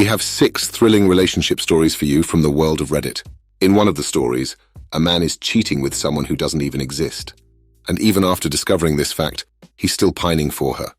We have 6 thrilling relationship stories for you from the world of Reddit. In one of the stories, a man is cheating with someone who doesn't even exist. And even after discovering this fact, he's still pining for her.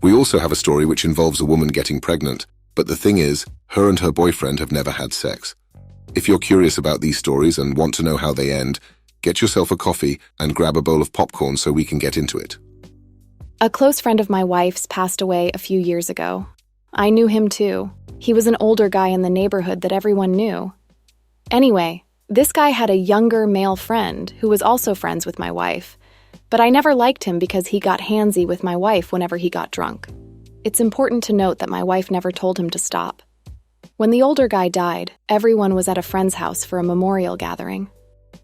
We also have a story which involves a woman getting pregnant, but the thing is, her and her boyfriend have never had sex. If you're curious about these stories and want to know how they end, get yourself a coffee and grab a bowl of popcorn so we can get into it. A close friend of my wife's passed away a few years ago. I knew him too. He was an older guy in the neighborhood that everyone knew. Anyway, this guy had a younger male friend who was also friends with my wife, but I never liked him because he got handsy with my wife whenever he got drunk. It's important to note that my wife never told him to stop. When the older guy died, everyone was at a friend's house for a memorial gathering.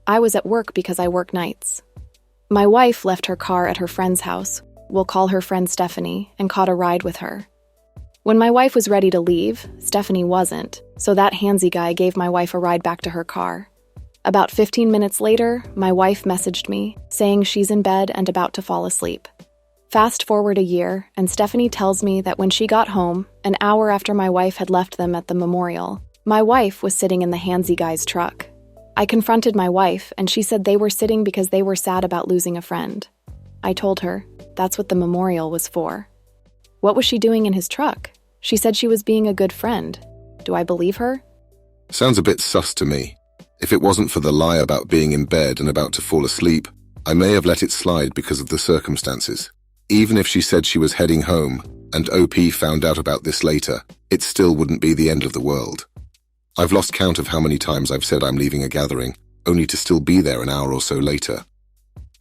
I was at work because I work nights. My wife left her car at her friend's house, we'll call her friend Stephanie, and caught a ride with her. When my wife was ready to leave, Stephanie wasn't, so that handsy guy gave my wife a ride back to her car. About 15 minutes later, my wife messaged me, saying she's in bed and about to fall asleep. Fast forward a year, and Stephanie tells me that when she got home, an hour after my wife had left them at the memorial, my wife was sitting in the handsy guy's truck. I confronted my wife, and she said they were sitting because they were sad about losing a friend. I told her that's what the memorial was for. What was she doing in his truck? She said she was being a good friend. Do I believe her? Sounds a bit sus to me. If it wasn't for the lie about being in bed and about to fall asleep, I may have let it slide because of the circumstances. Even if she said she was heading home, and OP found out about this later, it still wouldn't be the end of the world. I've lost count of how many times I've said I'm leaving a gathering, only to still be there an hour or so later.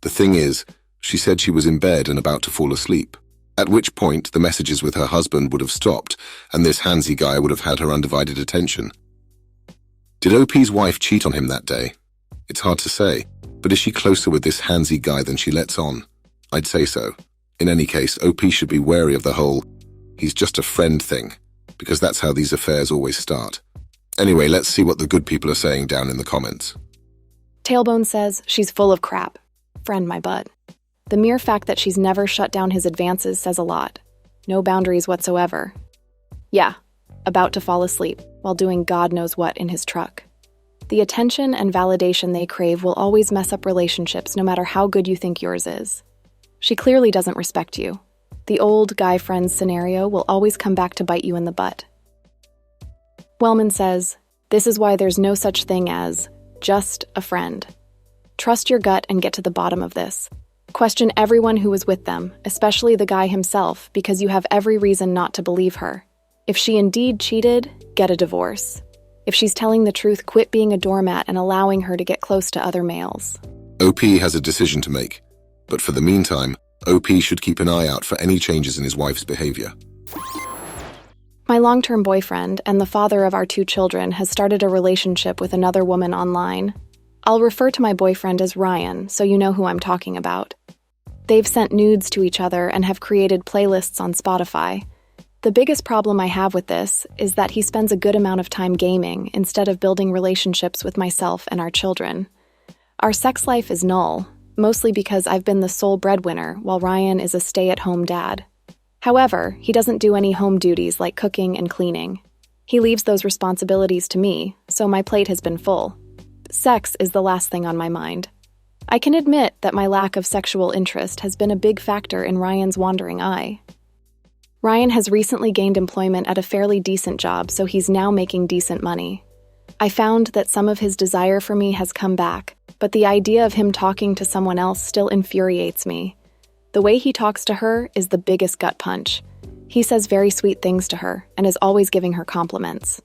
The thing is, she said she was in bed and about to fall asleep, at which point the messages with her husband would have stopped, and this handsy guy would have had her undivided attention. Did OP's wife cheat on him that day? It's hard to say, but is she closer with this handsy guy than she lets on? I'd say so. In any case, OP should be wary of the whole "he's just a friend" thing, because that's how these affairs always start. Anyway, let's see what the good people are saying down in the comments. Tailbone says she's full of crap. Friend my butt. The mere fact that she's never shut down his advances says a lot. No boundaries whatsoever. Yeah, about to fall asleep while doing God knows what in his truck. The attention and validation they crave will always mess up relationships no matter how good you think yours is. She clearly doesn't respect you. The old guy friends scenario will always come back to bite you in the butt. Wellman says, this is why there's no such thing as just a friend. Trust your gut and get to the bottom of this. Question everyone who was with them, especially the guy himself, because you have every reason not to believe her. If she indeed cheated, get a divorce. If she's telling the truth, quit being a doormat and allowing her to get close to other males. OP has a decision to make, but for the meantime, OP should keep an eye out for any changes in his wife's behavior. My long-term boyfriend and the father of our 2 children has started a relationship with another woman online. I'll refer to my boyfriend as Ryan, so you know who I'm talking about. They've sent nudes to each other and have created playlists on Spotify. The biggest problem I have with this is that he spends a good amount of time gaming instead of building relationships with myself and our children. Our sex life is null, mostly because I've been the sole breadwinner while Ryan is a stay-at-home dad. However, he doesn't do any home duties like cooking and cleaning. He leaves those responsibilities to me, so my plate has been full. Sex is the last thing on my mind. I can admit that my lack of sexual interest has been a big factor in Ryan's wandering eye. Ryan has recently gained employment at a fairly decent job, so he's now making decent money. I found that some of his desire for me has come back, but the idea of him talking to someone else still infuriates me. The way he talks to her is the biggest gut punch. He says very sweet things to her and is always giving her compliments.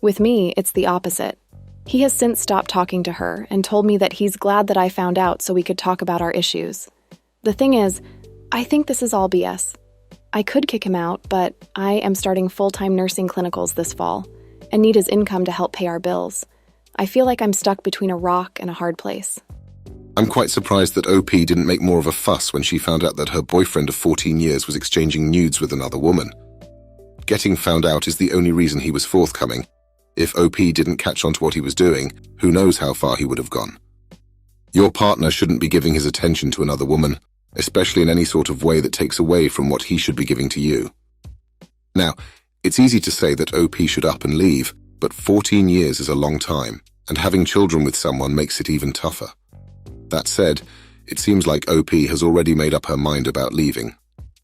With me, it's the opposite. He has since stopped talking to her and told me that he's glad that I found out so we could talk about our issues. The thing is, I think this is all BS. I could kick him out, but I am starting full-time nursing clinicals this fall and need his income to help pay our bills. I feel like I'm stuck between a rock and a hard place. I'm quite surprised that OP didn't make more of a fuss when she found out that her boyfriend of 14 years was exchanging nudes with another woman. Getting found out is the only reason he was forthcoming. If OP didn't catch on to what he was doing, who knows how far he would have gone. Your partner shouldn't be giving his attention to another woman, especially in any sort of way that takes away from what he should be giving to you. Now, It's easy to say that OP should up and leave, but 14 years is a long time, and having children with someone makes it even tougher. That said, it seems like OP has already made up her mind about leaving.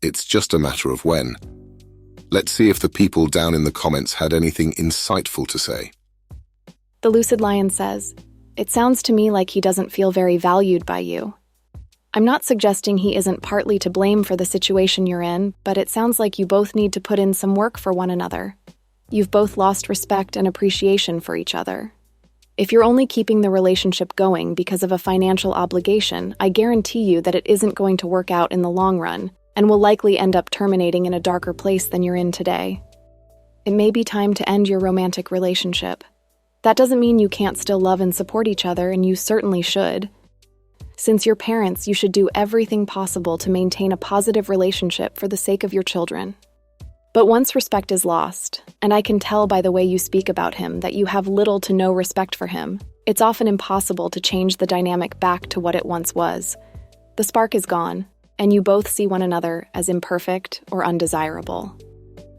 It's just a matter of when. Let's see if the people down in the comments had anything insightful to say. The Lucid Lion says, "It sounds to me like he doesn't feel very valued by you. I'm not suggesting he isn't partly to blame for the situation you're in, but it sounds like you both need to put in some work for one another. You've both lost respect and appreciation for each other. If you're only keeping the relationship going because of a financial obligation, I guarantee you that it isn't going to work out in the long run and will likely end up terminating in a darker place than you're in today. It may be time to end your romantic relationship. That doesn't mean you can't still love and support each other, and you certainly should. Since you're parents, you should do everything possible to maintain a positive relationship for the sake of your children. But once respect is lost, and I can tell by the way you speak about him that you have little to no respect for him, it's often impossible to change the dynamic back to what it once was. The spark is gone, and you both see one another as imperfect or undesirable.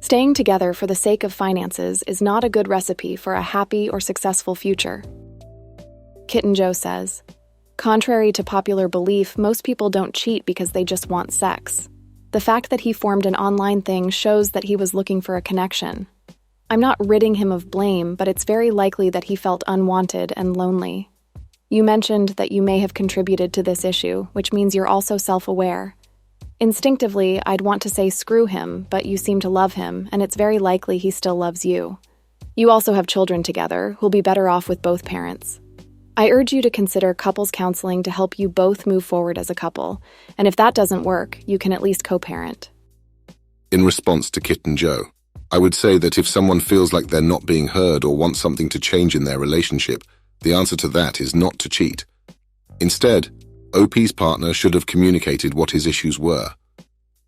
Staying together for the sake of finances is not a good recipe for a happy or successful future." Kitten Joe says, "Contrary to popular belief, most people don't cheat because they just want sex. The fact that he formed an online thing shows that he was looking for a connection. I'm not ridding him of blame, but it's very likely that he felt unwanted and lonely. You mentioned that you may have contributed to this issue, which means you're also self-aware. Instinctively, I'd want to say screw him, but you seem to love him, and it's very likely he still loves you. You also have children together, who'll be better off with both parents. I urge you to consider couples counseling to help you both move forward as a couple, and if that doesn't work, you can at least co-parent." In response to Kitten Joe, I would say that if someone feels like they're not being heard or wants something to change in their relationship, the answer to that is not to cheat. Instead, OP's partner should have communicated what his issues were.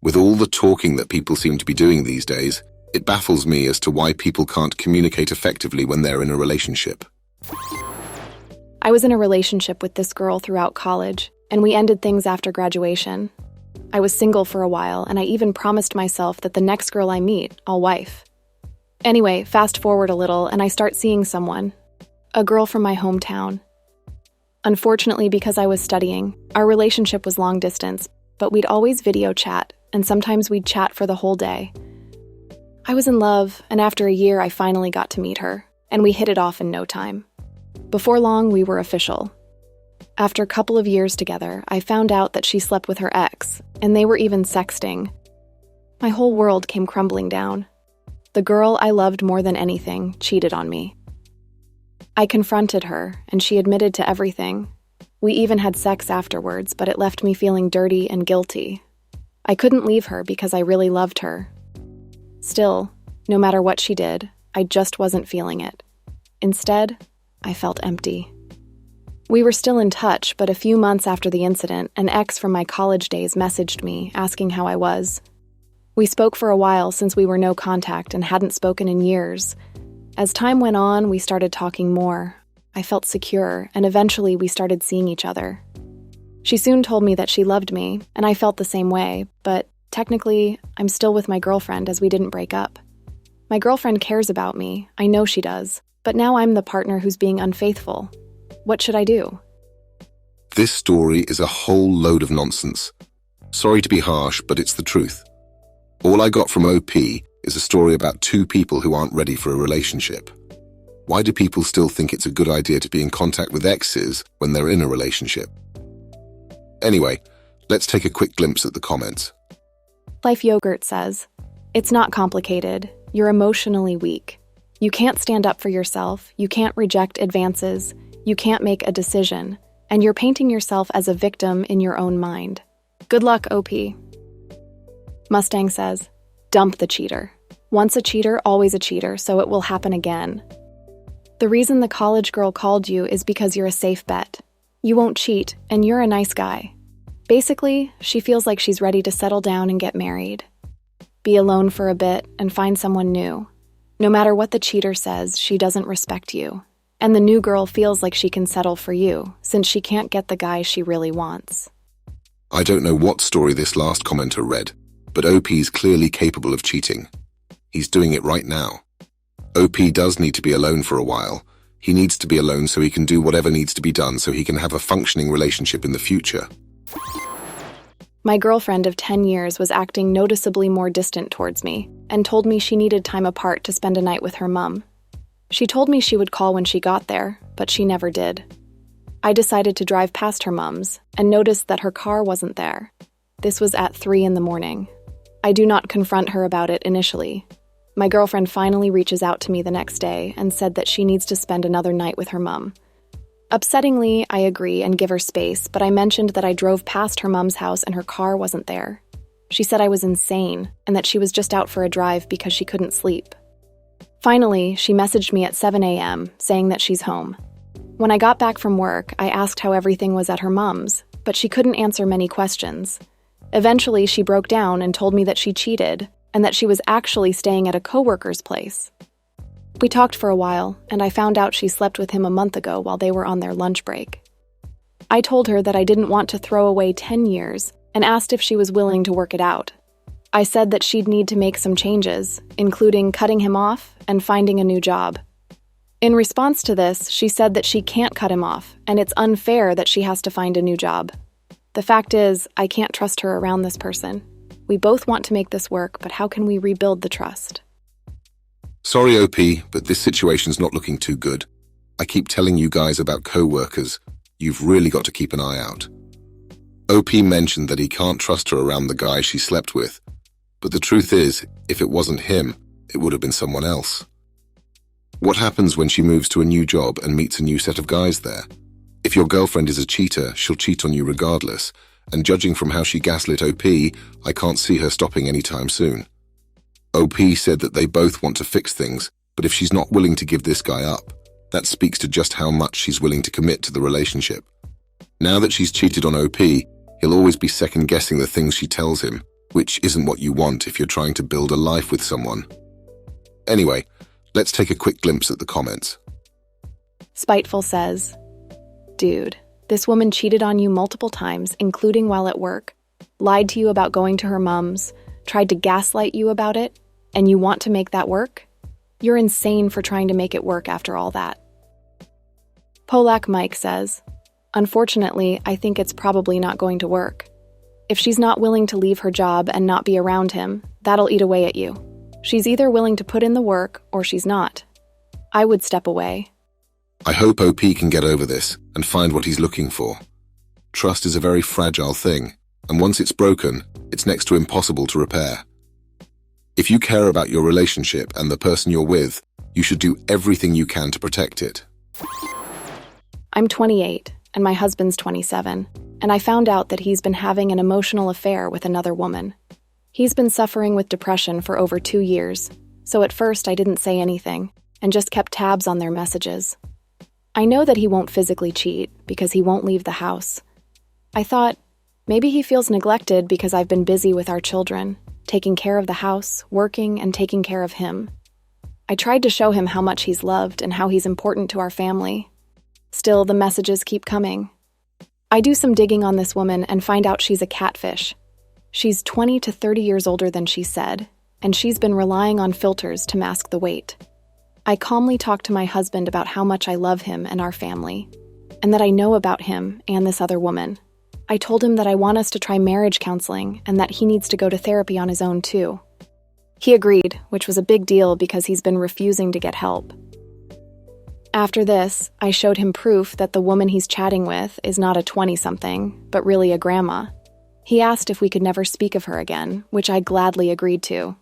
With all the talking that people seem to be doing these days, it baffles me as to why people can't communicate effectively when they're in a relationship. I was in a relationship with this girl throughout college, and we ended things after graduation. I was single for a while, and I even promised myself that the next girl I meet, I'll wife. Anyway, fast forward a little, and I start seeing someone, a girl from my hometown. Unfortunately, because I was studying, our relationship was long distance, but we'd always video chat, and sometimes we'd chat for the whole day. I was in love, and after a year I finally got to meet her, and we hit it off in no time. Before long, we were official. After a couple of years together, I found out that she slept with her ex, and they were even sexting. My whole world came crumbling down. The girl I loved more than anything cheated on me. I confronted her, and she admitted to everything. We even had sex afterwards, but it left me feeling dirty and guilty. I couldn't leave her because I really loved her. Still, no matter what she did, I just wasn't feeling it. Instead, I felt empty. We were still in touch, but a few months after the incident, an ex from my college days messaged me, asking how I was. We spoke for a while since we were no contact and hadn't spoken in years. As time went on, we started talking more. I felt secure, and eventually we started seeing each other. She soon told me that she loved me, and I felt the same way, but technically, I'm still with my girlfriend as we didn't break up. My girlfriend cares about me, I know she does, but now I'm the partner who's being unfaithful. What should I do? This story is a whole load of nonsense. Sorry to be harsh, but it's the truth. All I got from OP is a story about two people who aren't ready for a relationship. Why do people still think it's a good idea to be in contact with exes when they're in a relationship? Anyway, let's take a quick glimpse at the comments. Life Yogurt says, "It's not complicated. You're emotionally weak. You can't stand up for yourself, you can't reject advances, you can't make a decision, and you're painting yourself as a victim in your own mind. Good luck, OP." Mustang says, "Dump the cheater. Once a cheater, always a cheater, so it will happen again. The reason the college girl called you is because you're a safe bet. You won't cheat, and you're a nice guy. Basically, she feels like she's ready to settle down and get married. Be alone for a bit and find someone new. No matter what the cheater says, she doesn't respect you. And the new girl feels like she can settle for you, since she can't get the guy she really wants." I don't know what story this last commenter read, but OP's clearly capable of cheating. He's doing it right now. OP does need to be alone for a while. He needs to be alone so he can do whatever needs to be done so he can have a functioning relationship in the future. My girlfriend of 10 years was acting noticeably more distant towards me and told me she needed time apart to spend a night with her mom. She told me she would call when she got there, but she never did. I decided to drive past her mom's and noticed that her car wasn't there. This was at 3 in the morning. I do not confront her about it initially. My girlfriend finally reaches out to me the next day and said that she needs to spend another night with her mom. Upsettingly, I agree and give her space, but I mentioned that I drove past her mom's house and her car wasn't there. She said I was insane and that she was just out for a drive because she couldn't sleep. Finally, she messaged me at 7 a.m. saying that she's home. When I got back from work, I asked how everything was at her mom's, but she couldn't answer many questions. Eventually, she broke down and told me that she cheated and that she was actually staying at a coworker's place. We talked for a while, and I found out she slept with him a month ago while they were on their lunch break. I told her that I didn't want to throw away 10 years and asked if she was willing to work it out. I said that she'd need to make some changes, including cutting him off and finding a new job. In response to this, she said that she can't cut him off, and it's unfair that she has to find a new job. The fact is, I can't trust her around this person. We both want to make this work, but how can we rebuild the trust? Sorry, OP, but this situation's not looking too good. I keep telling you guys about co-workers. You've really got to keep an eye out. OP mentioned that he can't trust her around the guy she slept with. But the truth is, if it wasn't him, it would have been someone else. What happens when she moves to a new job and meets a new set of guys there? If your girlfriend is a cheater, she'll cheat on you regardless, and judging from how she gaslit OP, I can't see her stopping anytime soon. OP said that they both want to fix things, but if she's not willing to give this guy up, that speaks to just how much she's willing to commit to the relationship. Now that she's cheated on OP, he'll always be second-guessing the things she tells him, which isn't what you want if you're trying to build a life with someone. Anyway, let's take a quick glimpse at the comments. Spiteful says, "Dude, this woman cheated on you multiple times, including while at work, lied to you about going to her mom's, tried to gaslight you about it, and you want to make that work? You're insane for trying to make it work after all that." Polak Mike says, "Unfortunately, I think it's probably not going to work. If she's not willing to leave her job and not be around him, that'll eat away at you. She's either willing to put in the work or she's not. I would step away." I hope OP can get over this and find what he's looking for. Trust is a very fragile thing, and once it's broken, it's next to impossible to repair. If you care about your relationship and the person you're with, you should do everything you can to protect it. I'm 28, and my husband's 27, and I found out that he's been having an emotional affair with another woman. He's been suffering with depression for over 2 years, so at first I didn't say anything and just kept tabs on their messages. I know that he won't physically cheat because he won't leave the house. I thought, maybe he feels neglected because I've been busy with our children, taking care of the house, working, and taking care of him. I tried to show him how much he's loved and how he's important to our family. Still, the messages keep coming. I do some digging on this woman and find out she's a catfish. She's 20 to 30 years older than she said, and she's been relying on filters to mask the weight. I calmly talk to my husband about how much I love him and our family, and that I know about him and this other woman. I told him that I want us to try marriage counseling and that he needs to go to therapy on his own too. He agreed, which was a big deal because he's been refusing to get help. After this, I showed him proof that the woman he's chatting with is not a 20-something, but really a grandma. He asked if we could never speak of her again, which I gladly agreed to.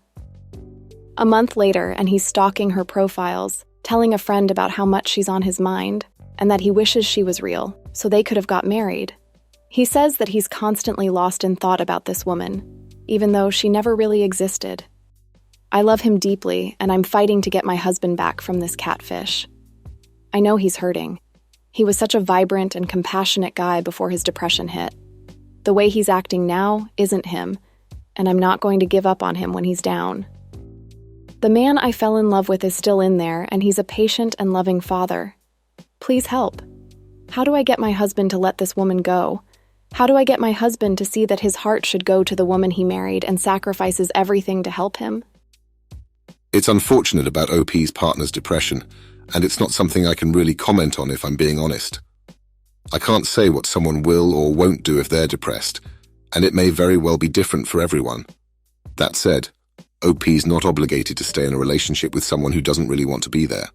A month later, and he's stalking her profiles, telling a friend about how much she's on his mind, and that he wishes she was real, so they could have got married. He says that he's constantly lost in thought about this woman, even though she never really existed. I love him deeply, and I'm fighting to get my husband back from this catfish. I know he's hurting. He was such a vibrant and compassionate guy before his depression hit. The way he's acting now isn't him, and I'm not going to give up on him when he's down. The man I fell in love with is still in there, and he's a patient and loving father. Please help. How do I get my husband to let this woman go? How do I get my husband to see that his heart should go to the woman he married and sacrifices everything to help him? It's unfortunate about OP's partner's depression, and it's not something I can really comment on if I'm being honest. I can't say what someone will or won't do if they're depressed, and it may very well be different for everyone. That said, OP's not obligated to stay in a relationship with someone who doesn't really want to be there.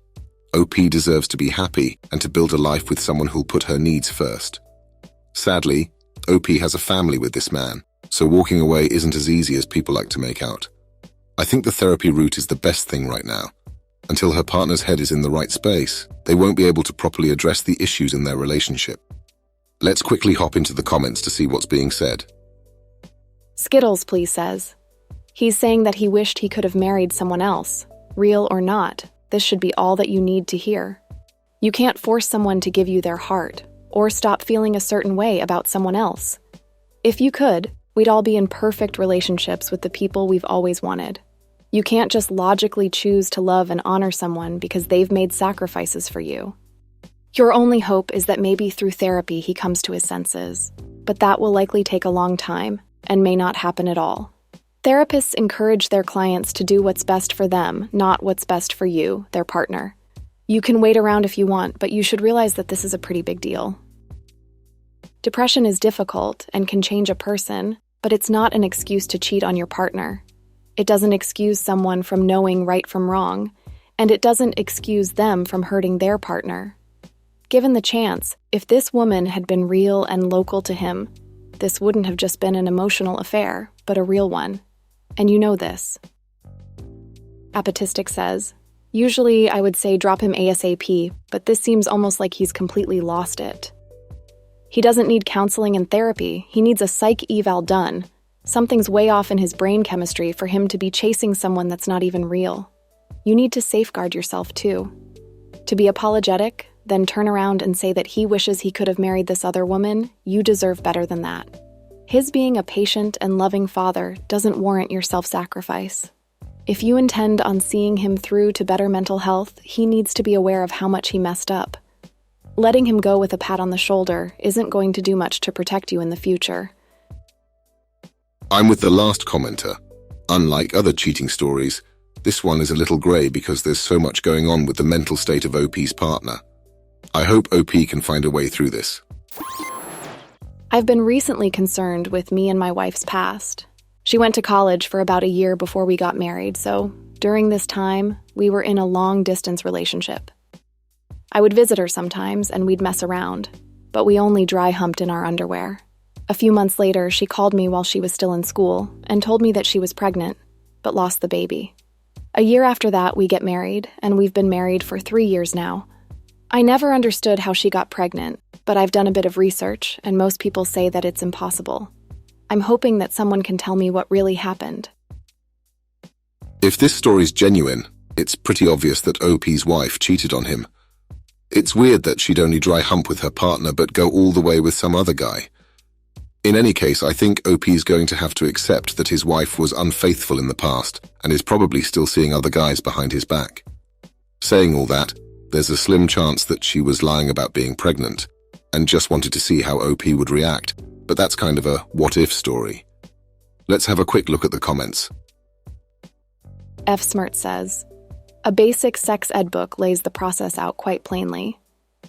OP deserves to be happy and to build a life with someone who'll put her needs first. Sadly, OP has a family with this man, so walking away isn't as easy as people like to make out. I think the therapy route is the best thing right now. Until her partner's head is in the right space, they won't be able to properly address the issues in their relationship. Let's quickly hop into the comments to see what's being said. Skittles, please, says. He's saying that he wished he could have married someone else. Real or not, this should be all that you need to hear. You can't force someone to give you their heart, or stop feeling a certain way about someone else. If you could, we'd all be in perfect relationships with the people we've always wanted. You can't just logically choose to love and honor someone because they've made sacrifices for you. Your only hope is that maybe through therapy he comes to his senses, but that will likely take a long time and may not happen at all. Therapists encourage their clients to do what's best for them, not what's best for you, their partner. You can wait around if you want, but you should realize that this is a pretty big deal. Depression is difficult and can change a person, but it's not an excuse to cheat on your partner. It doesn't excuse someone from knowing right from wrong, and it doesn't excuse them from hurting their partner. Given the chance, if this woman had been real and local to him, this wouldn't have just been an emotional affair, but a real one. And you know this. Apatistic says, usually I would say drop him ASAP, but this seems almost like he's completely lost it. He doesn't need counseling and therapy, he needs a psych eval done. Something's way off in his brain chemistry for him to be chasing someone that's not even real. You need to safeguard yourself too. To be apologetic, then turn around and say that he wishes he could have married this other woman, you deserve better than that. His being a patient and loving father doesn't warrant your self-sacrifice. If you intend on seeing him through to better mental health, he needs to be aware of how much he messed up. Letting him go with a pat on the shoulder isn't going to do much to protect you in the future. I'm with the last commenter. Unlike other cheating stories, this one is a little grey because there's so much going on with the mental state of OP's partner. I hope OP can find a way through this. I've been recently concerned with me and my wife's past. She went to college for about a year before we got married, so during this time, we were in a long-distance relationship. I would visit her sometimes and we'd mess around, but we only dry humped in our underwear. A few months later, she called me while she was still in school and told me that she was pregnant, but lost the baby. A year after that, we get married, and we've been married for 3 years now. I never understood how she got pregnant, but I've done a bit of research, and most people say that it's impossible. I'm hoping that someone can tell me what really happened. If this story's genuine, it's pretty obvious that OP's wife cheated on him. It's weird that she'd only dry hump with her partner but go all the way with some other guy. In any case, I think OP's going to have to accept that his wife was unfaithful in the past and is probably still seeing other guys behind his back. Saying all that, there's a slim chance that she was lying about being pregnant and just wanted to see how OP would react, but that's kind of a what-if story. Let's have a quick look at the comments. F. Smirt says, a basic sex ed book lays the process out quite plainly.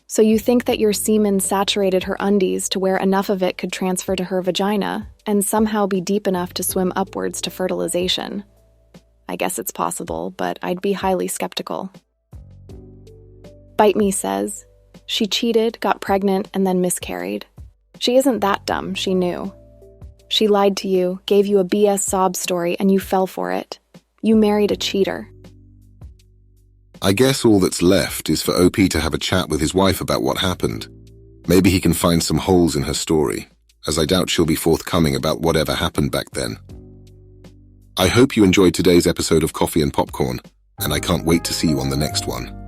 So you think that your semen saturated her undies to where enough of it could transfer to her vagina and somehow be deep enough to swim upwards to fertilization. I guess it's possible, but I'd be highly skeptical. Bite Me says, she cheated, got pregnant, and then miscarried. She isn't that dumb, she knew. She lied to you, gave you a BS sob story, and you fell for it. You married a cheater. I guess all that's left is for OP to have a chat with his wife about what happened. Maybe he can find some holes in her story, as I doubt she'll be forthcoming about whatever happened back then. I hope you enjoyed today's episode of Coffee and Popcorn, and I can't wait to see you on the next one.